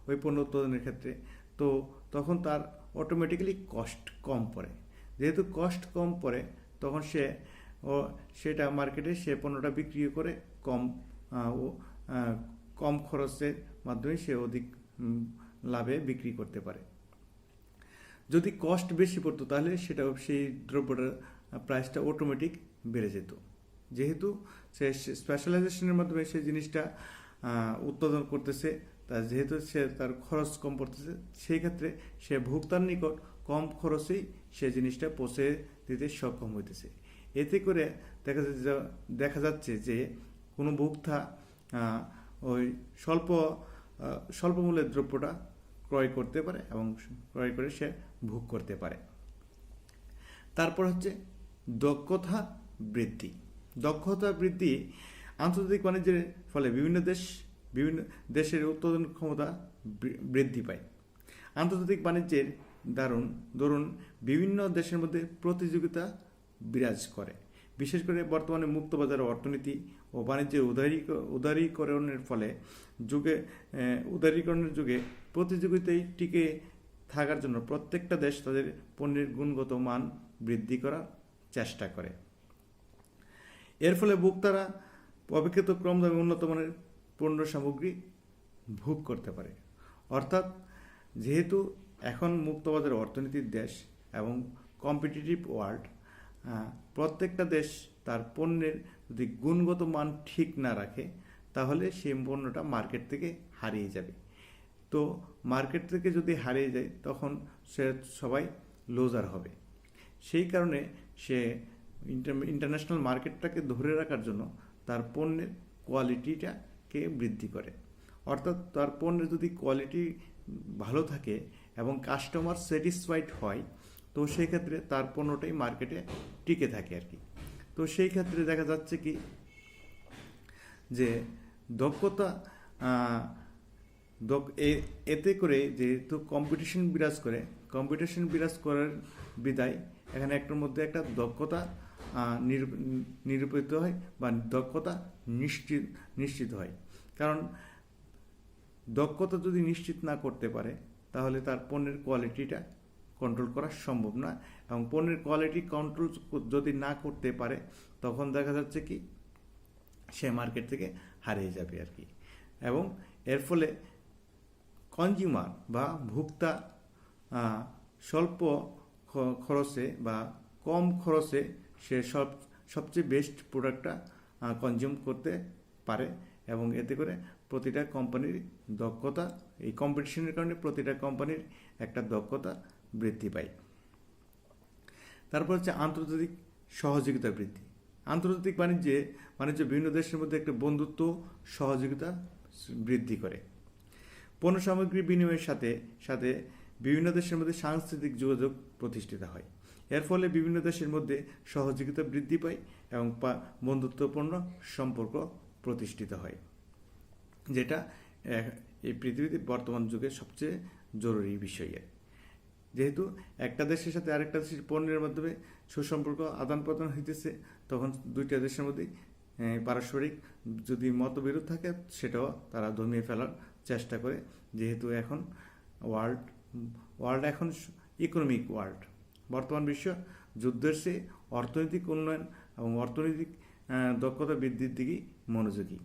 ওই পণ্য উৎপাদনের ক্ষেত্রে, তো তখন তার অটোমেটিক্যালি কস্ট কম পড়ে। যেহেতু কস্ট কম পড়ে, তখন সেটা মার্কেটে সে পণ্যটা বিক্রি করে কম খরচের মাধ্যমে সে অধিক লাভে বিক্রি করতে পারে। যদি কস্ট বেশি পড়তো তাহলে সেই দ্রব্যটার প্রাইসটা অটোমেটিক বেড়ে যেত। যেহেতু সে স্পেশালাইজেশনের মাধ্যমে সেই জিনিসটা উৎপাদন করতেছে, যেহেতু সে তার খরচ কম পড়তেছে, সেই ক্ষেত্রে সে ভোক্তার নিকট কম খরচেই সে জিনিসটা পৌঁছে দিতে সক্ষম হইতেছে। এতে করে দেখা যাচ্ছে যে কোনো ভোক্তা ওই স্বল্প মূল্যের দ্রব্যটা ক্রয় করতে পারে এবং ক্রয় করে সে ভোগ করতে পারে। তারপর হচ্ছে দক্ষতা বৃদ্ধি। দক্ষতা বৃদ্ধি আন্তর্জাতিক বাণিজ্যের ফলে বিভিন্ন দেশের উৎপাদন ক্ষমতা বৃদ্ধি পায়। আন্তর্জাতিক বাণিজ্যের দরুন বিভিন্ন দেশের মধ্যে প্রতিযোগিতা বিরাজ করে। বিশেষ করে বর্তমানে মুক্তবাজার অর্থনীতি ও বাণিজ্যের উদারীকরণের যুগে প্রতিযোগিতায় টিকে থাকার জন্য প্রত্যেকটা দেশ তাদের পণ্যের গুণগত মান বৃদ্ধি করার চেষ্টা করে। এর ফলে ভোক্তারা অপেক্ষিত কম দামে উন্নত মানের পণ্য সামগ্রী ভোগ করতে পারে। অর্থাৎ যেহেতু এখন মুক্তবাজার অর্থনীতির দেশ এবং কম্পিটিটিভ ওয়ার্ল্ড, প্রত্যেকটা দেশ তার পণ্যের যদি গুণগত মান ঠিক না রাখে, তাহলে সেই পণ্যটা মার্কেট থেকে হারিয়ে যাবে। তো মার্কেট থেকে যদি হারিয়ে যায়, তখন সবাই লুজার হবে। সেই কারণে সে ইন্টারন্যাশনাল মার্কেটটাকে ধরে রাখার জন্য তার পণ্যের কোয়ালিটিটাকে বৃদ্ধি করে। অর্থাৎ তার পণ্যের যদি কোয়ালিটি ভালো থাকে এবং কাস্টমার স্যাটিসফাইড হয়, তো সেই ক্ষেত্রে তার পণ্যটাই মার্কেটে টিকে থাকে আর কি। তো সেই ক্ষেত্রে দেখা যাচ্ছে কি যে দক্ষতা এতে করে যেহেতু কম্পিটিশন বিরাজ করার বিদায় এখানে একটার মধ্যে একটা দক্ষতা নিরূপিত হয় বা দক্ষতা নিশ্চিত হয়। কারণ দক্ষতা যদি নিশ্চিত না করতে পারে, তাহলে তার পণ্যের কোয়ালিটিটা কন্ট্রোল করা সম্ভব না, এবং পণ্যের কোয়ালিটি কন্ট্রোল যদি না করতে পারে, তখন দেখা যাচ্ছে কি সে মার্কেট থেকে হারিয়ে যাবে আর কি। এবং এর ফলে কনজিউমার বা ভোক্তা স্বল্প খরচে বা কম খরচে সে সবচেয়ে বেস্ট প্রোডাক্টটা কনজিউম করতে পারে, এবং এতে করে প্রতিটা কোম্পানির দক্ষতা, এই কম্পিটিশনের কারণে প্রতিটা কোম্পানির একটা দক্ষতা বৃদ্ধি পায়। তারপর হচ্ছে আন্তর্জাতিক সহযোগিতা বৃদ্ধি। আন্তর্জাতিক বাণিজ্য বিভিন্ন দেশের মধ্যে একটা বন্ধুত্ব সহযোগিতা বৃদ্ধি করে। পণ্য সামগ্রী বিনিময়ের সাথে সাথে বিভিন্ন দেশের মধ্যে সাংস্কৃতিক যোগাযোগ প্রতিষ্ঠিত হয়। এর ফলে বিভিন্ন দেশের মধ্যে সহযোগিতা বৃদ্ধি পায় এবং বন্ধুত্বপূর্ণ সম্পর্ক প্রতিষ্ঠিত হয়, যেটা এই পৃথিবীতে বর্তমান যুগে সবচেয়ে জরুরি বিষয়। যেহেতু একটা দেশের সাথে আরেকটা দেশের পণ্যের মাধ্যমে সুসম্পর্ক আদান প্রদান হইতেছে, তখন দুইটা দেশের মধ্যে পারস্পরিক যদি মতবিরোধ থাকে, সেটাও তারা দমিয়ে ফেলার চেষ্টা করে। যেহেতু এখন ওয়ার্ল্ড এখন ইকোনমিক ওয়ার্ল্ড, বর্তমান বিশ্ব যুদ্ধের চেয়ে অর্থনৈতিক উন্নয়ন এবং অর্থনৈতিক দক্ষতা বৃদ্ধির দিকেই মনোযোগী।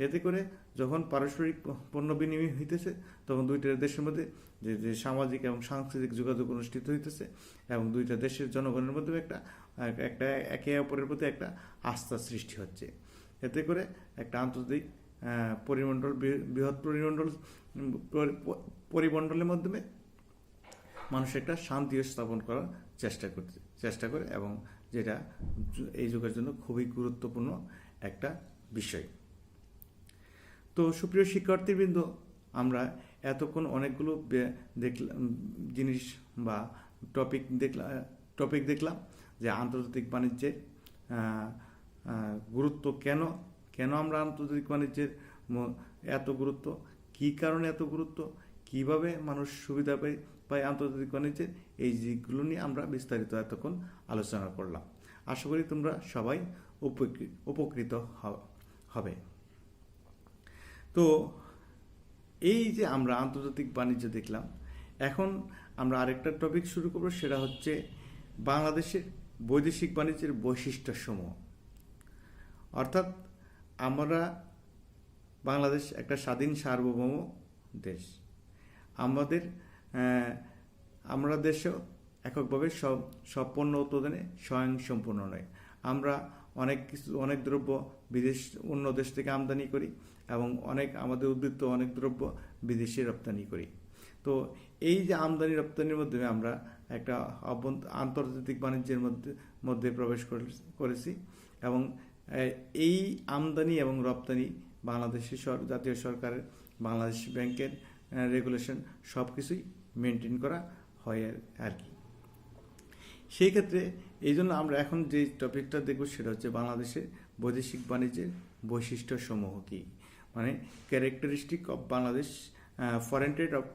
এতে করে যখন পারস্পরিক পণ্য বিনিময় হইতেছে, তখন দুইটা দেশের মধ্যে যে সামাজিক এবং সাংস্কৃতিক যোগাযোগ অনুষ্ঠিত হইতেছে, এবং দুইটা দেশের জনগণের মধ্যে একটা একে অপরের প্রতি একটা আস্থা সৃষ্টি হচ্ছে। এতে করে একটা আন্তর্জাতিক বৃহৎ পরিমণ্ডলের মাধ্যমে মানুষ একটা শান্তি স্থাপন করার চেষ্টা করে, এবং যেটা এই যুগের জন্য খুবই গুরুত্বপূর্ণ একটা বিষয়। তো সুপ্রিয় শিক্ষার্থীবৃন্দ, আমরা এতক্ষণ অনেকগুলো জিনিস বা টপিক দেখলাম যে আন্তর্জাতিক বাণিজ্যের গুরুত্ব, কেন আমরা আন্তর্জাতিক বাণিজ্যের এত গুরুত্ব, কী কারণে এত গুরুত্ব, কিভাবে মানুষ সুবিধা পায় আন্তর্জাতিক বাণিজ্যের, এই দিকগুলো নিয়ে আমরা বিস্তারিত এতক্ষণ আলোচনা করলাম। আশা করি তোমরা সবাই উপকৃত হবে। তো এই যে আমরা আন্তর্জাতিক বাণিজ্য দেখলাম, এখন আমরা আরেকটা টপিক শুরু করব, সেটা হচ্ছে বাংলাদেশের বৈদেশিক বাণিজ্যের বৈশিষ্ট্যসমূহ। অর্থাৎ বাংলাদেশ একটা স্বাধীন সার্বভৌম দেশ। আমরা দেশেও এককভাবে সব পণ্য উৎপাদনে স্বয়ংসম্পূর্ণ নয়। আমরা অনেক দ্রব্য অন্য দেশ থেকে আমদানি করি এবং আমাদের উদ্বৃত্ত অনেক দ্রব্য বিদেশে রপ্তানি করি। তো এই যে আমদানি রপ্তানির মাধ্যমে আমরা একটা আন্তর্জাতিক বাণিজ্যের মধ্যে প্রবেশ করেছি এবং এই আমদানি এবং রপ্তানি বাংলাদেশের জাতীয় সরকারের, বাংলাদেশ ব্যাংকের রেগুলেশন সব কিছুই মেনটেন করা হয় আর কি। সেই ক্ষেত্রে এই জন্য আমরা এখন যে টপিকটা দেখব সেটা হচ্ছে বাংলাদেশের বৈদেশিক বাণিজ্যের বৈশিষ্ট্যসমূহ কী, মানে characteristic of Bangladesh, foreign trade of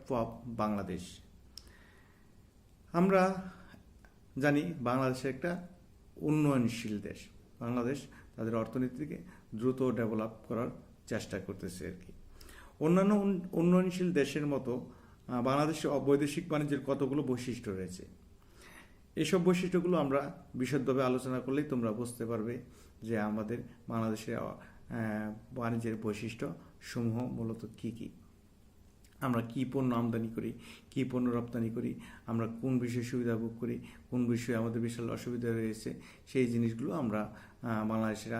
Bangladesh. আমরা জানি বাংলাদেশ একটা উন্নয়নশীল দেশ। বাংলাদেশ তাদের অর্থনীতিকে দ্রুত ডেভেলপ করার চেষ্টা করতেছে আর কি। অন্যান্য উন্নয়নশীল দেশের মতো বাংলাদেশের বৈদেশিক বাণিজ্যের কতগুলো বৈশিষ্ট্য রয়েছে। এইসব বৈশিষ্ট্যগুলো আমরা বিশদভাবে আলোচনা করলেই তোমরা বুঝতে পারবে যে আমাদের বাংলাদেশের বাণিজ্যের বৈশিষ্ট্য সমূহ মূলত কী কী। আমরা কী পণ্য আমদানি করি, কী পণ্য রপ্তানি করি, আমরা কোন বিষয়ে সুবিধা ভোগ করি, কোন বিষয়ে আমাদের বিশাল অসুবিধা রয়েছে, সেই জিনিসগুলো আমরা বাংলাদেশিরা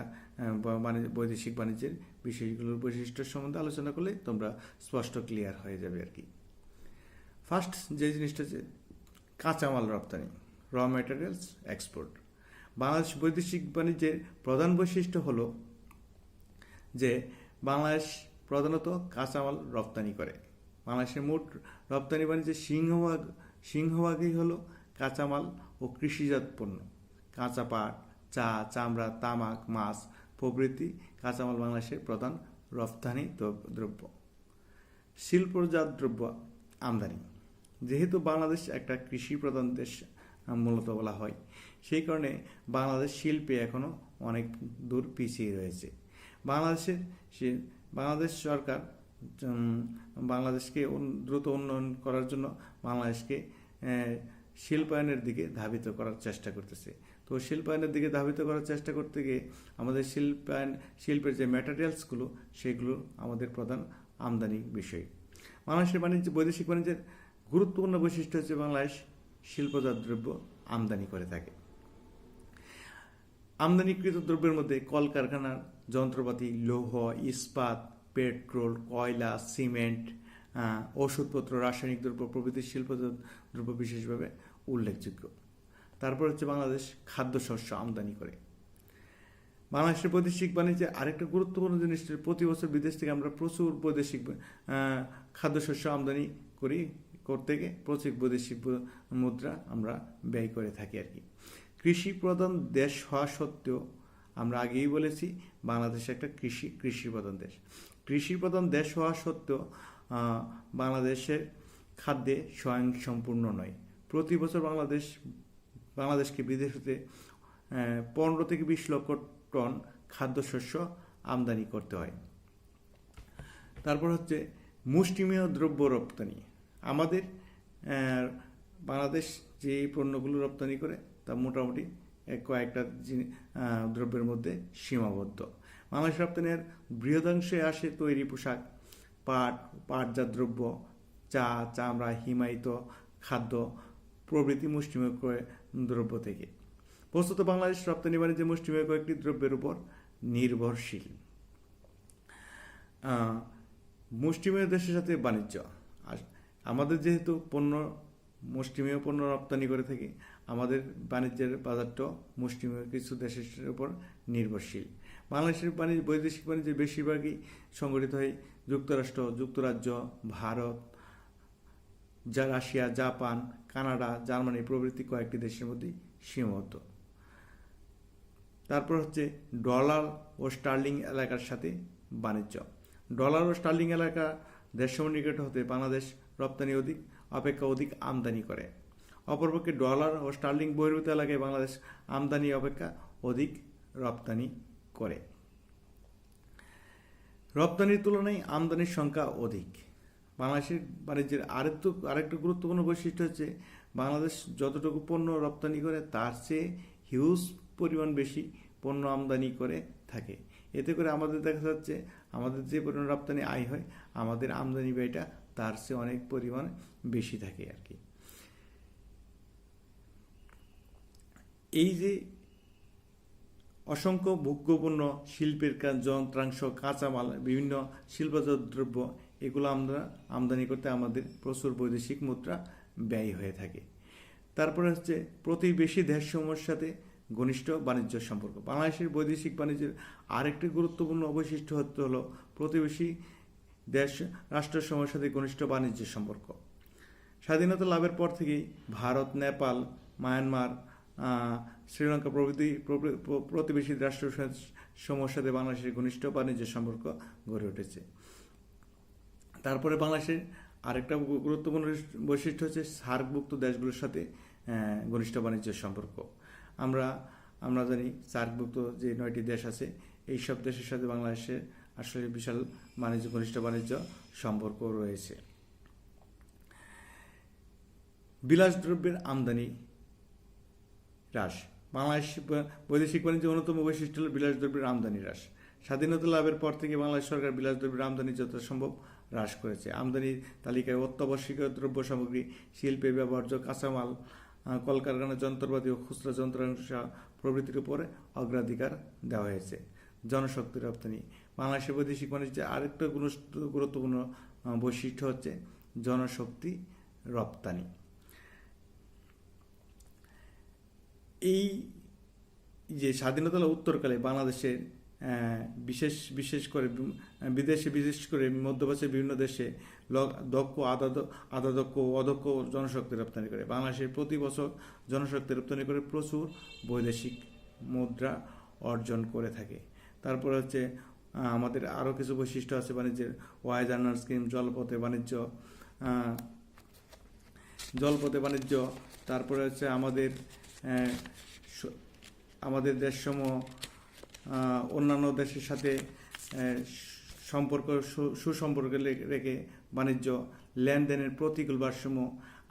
বৈদেশিক বাণিজ্যের বিষয়গুলোর বৈশিষ্ট্য সম্বন্ধে আলোচনা করলে তোমরা স্পষ্ট ক্লিয়ার হয়ে যাবে আর কি। ফার্স্ট যে জিনিসটা হচ্ছে কাঁচামাল রপ্তানি, র ম্যাটেরিয়ালস এক্সপোর্ট। বাংলাদেশ বৈদেশিক বাণিজ্যের প্রধান বৈশিষ্ট্য হলো যে বাংলাদেশ প্রধানত কাঁচামাল রপ্তানি করে। বাংলাদেশের মোট রপ্তানি বাণিজ্যের সিংহভাগই হলো কাঁচামাল ও কৃষিজাত পণ্য। কাঁচা পাট, চা, চামড়া, তামাক, মাছ প্রভৃতি কাঁচামাল বাংলাদেশের প্রধান রপ্তানি দ্রব্য। শিল্পজাত দ্রব্য আমদানি। যেহেতু বাংলাদেশ একটা কৃষি প্রধান দেশ মূলত বলা হয়, সেই কারণে বাংলাদেশ শিল্পে এখনও অনেক দূর পিছিয়ে রয়েছে। বাংলাদেশ সরকার বাংলাদেশকে দ্রুত উন্নয়ন করার জন্য বাংলাদেশকে শিল্পায়নের দিকে ধাবিত করার চেষ্টা করতেছে। তো শিল্পায়নের দিকে ধাবিত করার চেষ্টা করতে গিয়ে আমাদের শিল্পের যে ম্যাটেরিয়ালসগুলো, সেগুলো আমাদের প্রধান আমদানি বিষয়। বাংলাদেশের বৈদেশিক বাণিজ্যের গুরুত্বপূর্ণ বৈশিষ্ট্য হচ্ছে বাংলাদেশ শিল্পজাত দ্রব্য আমদানি করে থাকে। আমদানিকৃত দ্রব্যের মধ্যে কলকারখানার যন্ত্রপাতি, লৌহ, ইস্পাত, পেট্রোল, কয়লা, সিমেন্ট, ওষুধপত্র, রাসায়নিক দ্রব্য প্রভৃতি শিল্পজাত দ্রব্য বিশেষভাবে উল্লেখযোগ্য। তারপর হচ্ছে বাংলাদেশ খাদ্যশস্য আমদানি করে। বাংলাদেশের বৈদেশিক বাণিজ্যে আরেকটা গুরুত্বপূর্ণ জিনিস, প্রতি বছর বিদেশ থেকে আমরা প্রচুর বৈদেশিক খাদ্যশস্য আমদানি করতে গিয়ে প্রচুর বৈদেশিক মুদ্রা আমরা ব্যয় করে থাকি আর কি। কৃষি প্রধান দেশ হওয়া সত্ত্বেও, আমরা আগেই বলেছি বাংলাদেশ একটা কৃষি প্রধান দেশ। কৃষি প্রধান দেশ হওয়া সত্ত্বেও বাংলাদেশের খাদ্যে স্বয়ংসম্পূর্ণ নয়। প্রতি বছর বাংলাদেশকে বিদেশ হতে 15 থেকে 20 লক্ষ টন খাদ্যশস্য আমদানি করতে হয়। তারপর হচ্ছে মুষ্টিমেয় দ্রব্য রপ্তানি। আমাদের বাংলাদেশ যে পণ্যগুলো রপ্তানি করে তা মোটামুটি কয়েকটা দ্রব্যের মধ্যে সীমাবদ্ধ। বাংলাদেশ রপ্তানির বৃহদাংশে আসে তৈরি পোশাক, পাটজাত দ্রব্য, চা, চামড়া, হিমায়িত খাদ্য প্রভৃতি মুষ্টিমেয় দ্রব্য থেকে। বস্তুত বাংলাদেশ রপ্তানি বাণিজ্যে মুষ্টিমেয় কয়েকটি দ্রব্যের উপর নির্ভরশীল। মুষ্টিমেয় দেশের সাথে বাণিজ্য, আমাদের যেহেতু মুষ্টিমেয় পণ্য রপ্তানি করে থাকি, আমাদের বাণিজ্যের বাজারটাও মুষ্টিমেয় কিছু দেশের উপর নির্ভরশীল। বাংলাদেশের বৈদেশিক বাণিজ্যের বেশিরভাগই সংগঠিত হয় যুক্তরাজ্য, Bharat, Russia, Japan, Canada, Germany প্রভৃতি কয়েকটি দেশের মধ্যেই সীমাবদ্ধ। তারপর হচ্ছে ডলার ও স্টার্লিং এলাকার সাথে বাণিজ্য। ডলার ও স্টার্লিং এলাকা দেশসমূহ নিকট হতে বাংলাদেশ রপ্তানি অপেক্ষা অধিক আমদানি করে। অপরপক্ষে ডলার ও স্টার্লিং বহির্ভূত এলাকায় বাংলাদেশ আমদানি অপেক্ষা অধিক রপ্তানি করে। রপ্তানির তুলনায় আমদানির সংখ্যা অধিক। বাংলাদেশের বাণিজ্যের আরেকটা গুরুত্বপূর্ণ বৈশিষ্ট্য হচ্ছে বাংলাদেশ যতটুকু পণ্য রপ্তানি করে তার চেয়ে হিউজ পরিমাণ বেশি পণ্য আমদানি করে থাকে। এতে করে আমাদের দেখা যাচ্ছে আমাদের যে পরিমাণ রপ্তানি আয় হয় আমাদের আমদানি ব্যয়টা তার চেয়ে অনেক পরিমাণ বেশি থাকে আর কি। এই যে অসংখ্য ভোগ্যপণ্য, শিল্পের যন্ত্রাংশ, কাঁচামাল, বিভিন্ন শিল্পজাত দ্রব্য এগুলো আমরা আমদানি করতে আমাদের প্রচুর বৈদেশিক মুদ্রা ব্যয় হয়ে থাকে। তারপরে হচ্ছে প্রতিবেশী দেশসমূহের সাথে ঘনিষ্ঠ বাণিজ্য সম্পর্ক। বাংলাদেশের বৈদেশিক বাণিজ্যের আরেকটি গুরুত্বপূর্ণ বৈশিষ্ট্য হলো প্রতিবেশী দেশ রাষ্ট্রসমূহের সাথে ঘনিষ্ঠ বাণিজ্য সম্পর্ক। স্বাধীনতা লাভের পর থেকেই ভারত, নেপাল, মায়ানমার, শ্রীলঙ্কা প্রভৃতি প্রতিবেশী রাষ্ট্রসমূহের সাথে বাংলাদেশের ঘনিষ্ঠ বাণিজ্য সম্পর্ক গড়ে উঠেছে। তারপরে বাংলাদেশের আরেকটা গুরুত্বপূর্ণ বৈশিষ্ট্য হচ্ছে সার্কভুক্ত দেশগুলোর সাথে ঘনিষ্ঠ বাণিজ্য সম্পর্ক। আমরা জানি সার্কভুক্ত যে 9টি দেশ আছে এই সব দেশের সাথে বাংলাদেশের আসলে বিশাল ঘনিষ্ঠ বাণিজ্য সম্পর্ক রয়েছে। বিলাসদ্রব্যের আমদানি হ্রাস। বাংলাদেশ বৈদেশিক বাণিজ্যের অন্যতম বৈশিষ্ট্য হল বিলাসদ্রব্যের আমদানি হ্রাস। স্বাধীনতা লাভের পর থেকে বাংলাদেশ সরকার বিলাসদ্রব্যের আমদানি যথাসম্ভব হ্রাস করেছে। আমদানির তালিকায় অত্যাবশ্যকীয় দ্রব্য সামগ্রী, শিল্পে ব্যবহার্য কাঁচামাল, কলকারখানা যন্ত্রপাতি ও খুচরা যন্ত্রাংশ প্রভৃতির উপরে অগ্রাধিকার দেওয়া হয়েছে। জনশক্তি রপ্তানি। বাংলাদেশের বৈদেশিক বাণিজ্যের আরেকটা গুরুত্বপূর্ণ বৈশিষ্ট্য হচ্ছে জনশক্তি রপ্তানি। এই যে স্বাধীনতা উত্তরকালে বাংলাদেশের বিশেষ করে বিদেশে, বিশেষ করে মধ্যপ্রাচ্যের বিভিন্ন দেশে দক্ষ, আধাদক্ষ, অদক্ষ জনশক্তি রপ্তানি করে। বাংলাদেশের প্রতি বছর জনশক্তি রপ্তানি করে প্রচুর বৈদেশিক মুদ্রা অর্জন করে থাকে। তারপরে হচ্ছে আমাদের আরও কিছু বৈশিষ্ট্য আছে বাণিজ্যের। ওয়াইজ আর্নার স্কিম, জলপথে বাণিজ্য। তারপরে হচ্ছে আমাদের দেশসমূহ অন্যান্য দেশের সাথে সুসম্পর্ক রেখে বাণিজ্য লেনদেনের প্রতিকূল ভারসাম্য।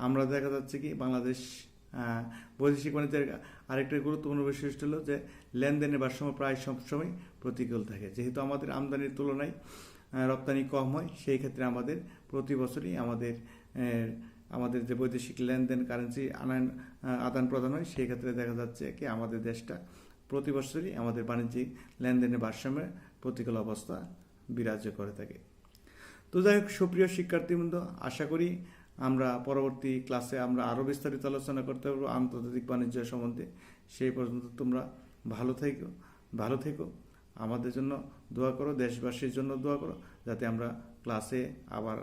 আমরা দেখা যাচ্ছে কি বাংলাদেশ বৈদেশিক বাণিজ্যের আরেকটা গুরুত্বপূর্ণ বৈশিষ্ট্য হলো যে লেনদেনের ভারসাম্য প্রায় সবসময় প্রতিকূল থাকে। যেহেতু আমাদের আমদানির তুলনায় রপ্তানি কম হয়, সেই ক্ষেত্রে আমাদের প্রতি বছরই আমাদের যে বৈদেশিক লেনদেন, কারেন্সি আদান প্রদান হয়, সেই ক্ষেত্রে দেখা যাচ্ছে কি আমাদের দেশটা প্রতি বছরই আমাদের বাণিজ্যিক লেনদেনের ভারসাম্যে প্রতিকূল অবস্থা বিরাজ করে থাকে। তো যাই হোক, সুপ্রিয় শিক্ষার্থীবৃন্দ, আশা করি আমরা পরবর্তী ক্লাসে আমরা আরও বিস্তারিত আলোচনা করতে পারবো আন্তর্জাতিক বাণিজ্য সম্বন্ধে। সেই পর্যন্ত তোমরা ভালো থেকো। আমাদের জন্য দোয়া করো, দেশবাসীর জন্য দোয়া করো, যাতে আমরা ক্লাসে আবার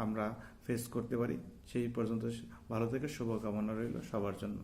আমরা ফেস করতে পারি। সেই পর্যন্ত ভালো থেকে শুভকামনা রইল সবার জন্য।